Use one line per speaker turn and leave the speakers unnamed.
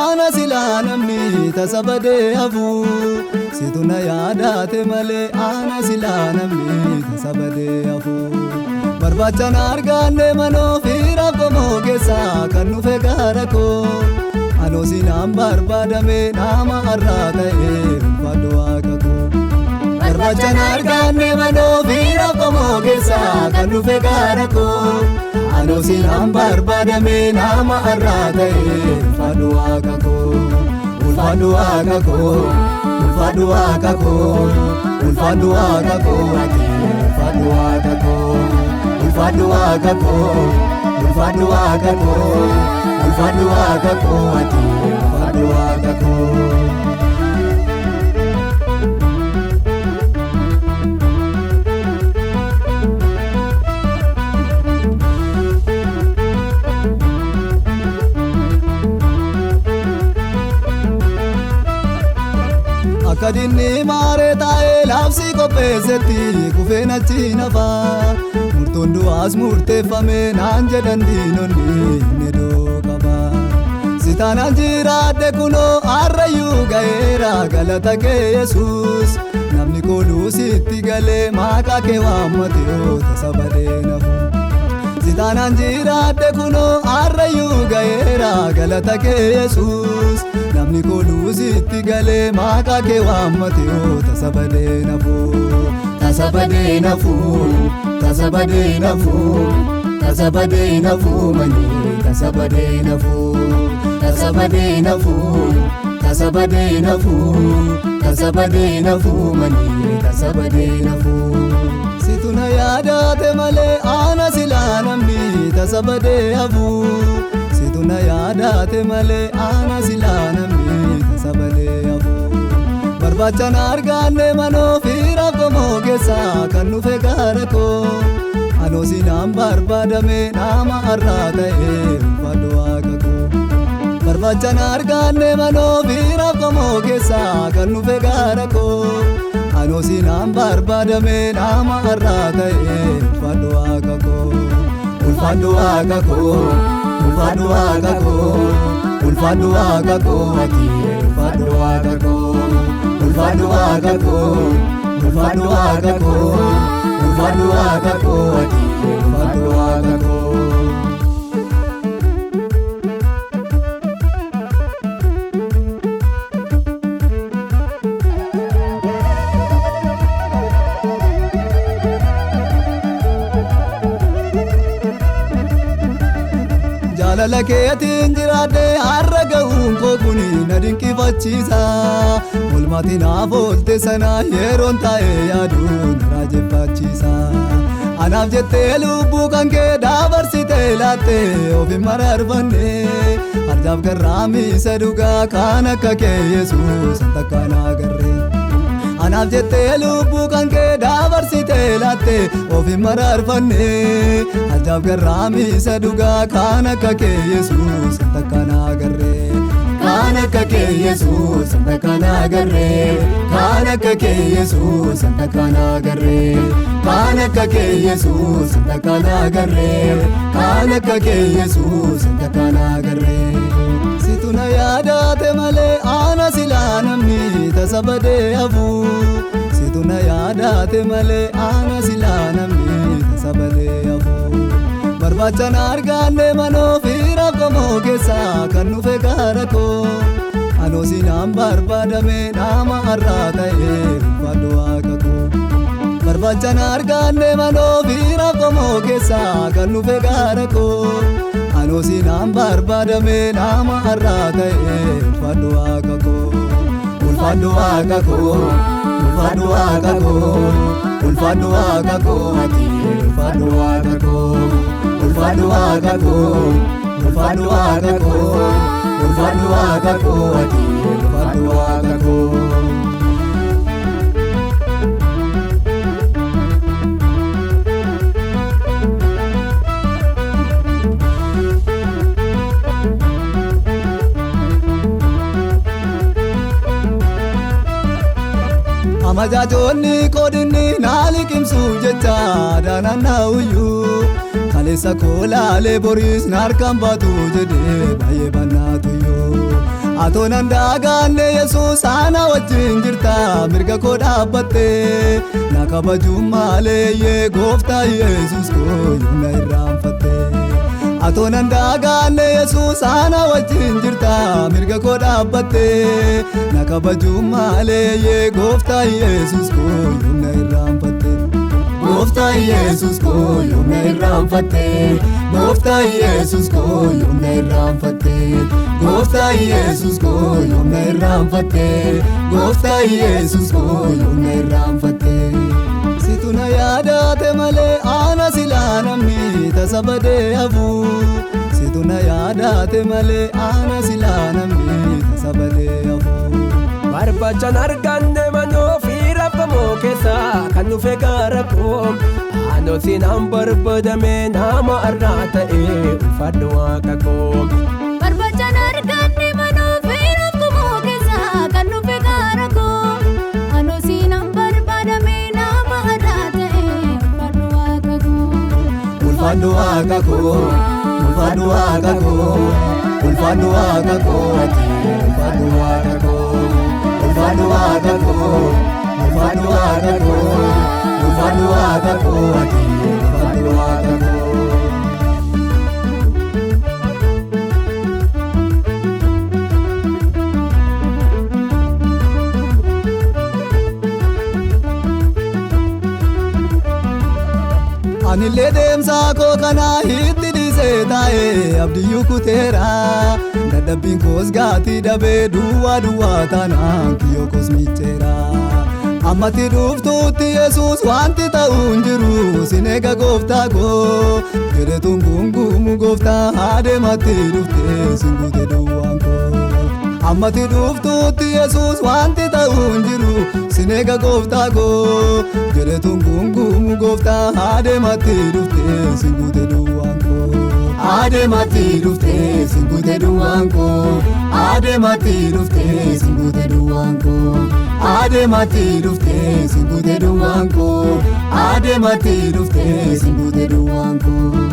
ana silaa namni tasa badee hafu. Situ na yaadate malee ana silaa namni tasa badee hafu. Barbaacha na arganne manoo fi rabbamoo keessa kan nufe gaara koo. Anoo sinaan barbaadame nama har'aa ta'e ulfaadhu waaqa koo. Barbaacha na arganne manoo fi rabbamoo keessa kan nufe gaara koo. Anoo sinaan barbaadame nama har'aa ta'e ulfaadhu waaqa koo. Ulfaadhu waaqa koo. Ulfaadhu waaqa koo. Ulfaadhu waaqa koo. Ulfaadhu waaqa koo. Ulfaadhu waaqa koo. Ulfaadhu waaqa koo. Ulfaadhu waaqa koo. Ulfaadhu waaqa koo. Kadinni maaree taa'ee laabsii qopheessetti kufeen achi nafaa. Murtoon du'aas murteeffame naan jedhan diinonni inni doo qaba. Sitaanaan jiraadhe kunoo harrayyuu ga'eera galata kee Yesuus. Namni kooluu sitti galee maqaa kee waammate yoo tasa badee nafu. Sitaanaan jiraadhe kunoo harrayyuu ga'eera galata kee Yesuus. Namni kooluu sitti galee maqaa kee waammate yoo tasa badee nafu. Tasa badee nafu. Tasa badee nafu. Tasa badee nafu manii. Tasa badee nafu. Tasa badee nafu. Tasa badee nafu. Tasa badee nafu manii. Tasa badee nafu. Situ na yaadate malee ana silaa namni tasa badee hafu. Situ na yaadate malee ana silaa namni tasa badee hafu. Barbaacha na arganne manoo fi rabbamoo keessa kan nufe gaara koo. Anoo sinaan barbaadame nama har'aa ta'e ulfaadhu waaqa koo. Barbaacha na arganne manoo fi rabbamoo keessa kan nufe gaara koo. Anoo sinaan barbaadame nama har'aa ta'e ulfaadhu waaqa koo. Ulfaadhu waaqa koo. Ulfaadhu waaqa koo. Ulfaadhu waaqa koo. Ulfaadhu waaqa koo. Ulfaadhu waaqa koo. Ulfaadhu waaqa koo. Ulfaadhu waaqa koo. Ulfaadhu waaqa koo. Jaalala keetiin jiraadhe har'a ga'uun koo kuni na dinqifachiisa. Oolmaati naaf oolte sana yeroon taa'ee yaaduun raajeffachiisa. Anaaf jettee lubbuu kan kee dabarsitee laatte ofiin mararfanne. Arjaaf garraamisa dhugaa kan akka kee Yesuus an takka na agarre. Anaaf jettee lubbuu kan kee dabarsitee laatte ofiin mararfanne. Arjaaf garraamisa dhugaa kan akka kee Yesuus an takka na agarre. Kan akka kee Yesuus an takka na agarre. Kan akka kee Yesuus an takka na agarre. Kan akka kee Yesuus an takka na agarre. Kan akka kee Yesuus an takka na agarre. Situ na yaadate malee ana silaa namni tasa badee hafu. Situ na yaadate malee ana silaa namni tasa badee hafu. Barbaacha na arganne manoo fi rabbamoo keessa kan nufe gaara koo. Anoo sinaan barbaadame nama har'aa ta'e ulfaadhu waaqa koo. Barbaacha na arganne manoo fi rabbamoo keessa kan nufe gaara koo. Anoo sinaan barbaadame nama har'aa ta'e ulfaadhu waaqa koo. Ulfaadhu waaqa koo. Ulfaadhu waaqa koo. Ulfaadhu waaqa koo. Ulfaadhu waaqa koo. Ulfaadhu waaqa koo. Ulfaadhu waaqa koo. Ulfaadhu waaqa koo. Ulfaadhu waaqa koo. Amajaajoonni qoodinni naali qimsuu jecha daananna'uyyuu. Kaleessa koolaalee boriis naarkaan baatu jedhee baay'ee bannaatuyyuu. Atonan daagaanne Yesuus ana wajjin jirta mirga koo dhaabbatte na kabajuu malee gooftaa Yesuus koo yoona irraanfatte. Atonan daagaanne Yesuus ana wajjin jirta mirga koo dhaabbatte na kabajuu malee gooftaa Yesuus koo yoona irraanfatte. Gooftaa Yesuus koo yoona irraanfatte. Gooftaa Yesuus koo yoona irraanfatte. Gooftaa Yesuus koo yoona irraanfatte. Gooftaa Yesuus koo yoona irraanfatte. Situ na yaadate malee ana silaa namni tasa badee hafu. Situ na yaadate malee ana silaa namni tasa badee hafu.
Barbachaan arganne manoo fi rabbamoo keessa kan dhufe gara koo. Anoo sinaan barbaadame nama irraa ta'e ulfaadhu waaqa koo.
Barbachaan arganne manoo fi rabbamoo keessa kan dhufe gara koo. Anoo sinaan barbaadame nama irraa ta'e ulfaadhu waaqa koo.
Ulfaadhu waaqa koo. Ulfaadhu waaqa koo. Ulfaadhu waaqa koo. Ulfaadhu waaqa koo. Ulfaadhu waaqa koo. Ulfaadhu waaqa koo. Ulfaadhu waaqa koo. Ulfaadhu waaqa koo. Anillee deemsaa koo kana itti dhiisee taa'ee abdiyyuu kuteera. Dadhabbiin koos gaatii dhabee duwwaa taanaan kiyyoo koos miicheera. Ammatti dhuftuutti Yesuus wanti ta'uu hin jiru sin eega gooftaa koo. Fedhetuun gungumu gooftaa adeematti dhuftee sin guute duwwaan koo. Ammatti dhuftuutti Yesuus wanti ta'uu hin jiru sin eega gooftaa koo. Fedhetuun gungumu gooftaa adeematti dhuftee sin guute duwwaan koo. Adeematti dhuftee sin guute duwwaan koo. Adeematti dhuftee sin guute duwwaan koo. Adeematti dhuftee sin guute duwwaan koo. Adeematti dhuftee sin guute duwwaan koo.